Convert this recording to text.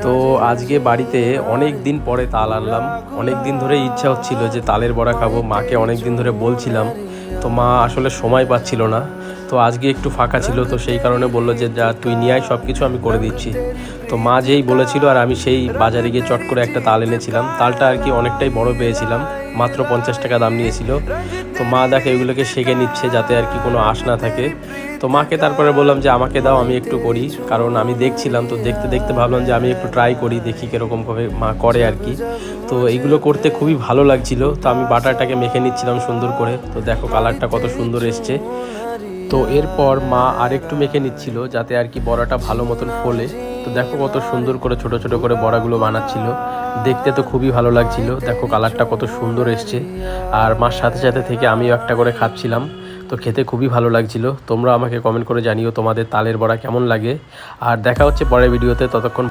তো আজকে বাড়িতে অনেক দিন পরে তাল আনলাম। অনেক দিন ধরে ইচ্ছা হচ্ছিল যে তালের বড়া খাবো, মাকে অনেক দিন ধরে বলছিলাম, তো মা আসলে সময় পাচ্ছিল না। তো আজকে একটু ফাঁকা ছিল, তো সেই কারণে বললো যে যা তুই নিয়ে আয়, সব কিছু আমি করে দিচ্ছি। তো মা যেই বলেছিল আর আমি সেই বাজারে গিয়ে চট করে একটা তাল এনেছিলাম। তালটা আর কি অনেকটাই বড় পেয়েছিলাম, মাত্র 50 টাকা দাম নিয়েছিল। তো মা দেখে এগুলোকে সেঁকে নিচ্ছে যাতে আর কি কোনো আঁশ না থাকে। তো মাকে তারপরে বললাম যে আমাকে দাও, আমি একটু করি, কারণ আমি দেখছিলাম, তো দেখতে দেখতে ভাবলাম যে আমি একটু ট্রাই করি, দেখি কীরকমভাবে মা করে আর কি। তো এইগুলো করতে খুবই ভালো লাগছিল। তো আমি বাটারটাকে মেখে নিচ্ছিলাম সুন্দর করে। তো দেখো কালারটা কত সুন্দর এসছে। তো এরপর মা আরেকটু মেখে নিচ্ছিল যাতে আর কি বড়াটা ভালো মতন ফোলে। তো দেখো কত সুন্দর করে ছোট ছোট করে বড়াগুলো বানাচ্ছিল, দেখতে তো খুবই ভালো লাগছিল। দেখো কালারটা কত সুন্দর এসছে। আর মার সাথে সাথে থেকে আমিও একটা করে খাচ্ছিলাম। তো খেতে খুবই ভালো লাগছিল। তোমরা আমাকে কমেন্ট করে জানিও তোমাদের তালের বড়া কেমন লাগে। আর দেখা হচ্ছে পরের ভিডিওতে, ততক্ষণ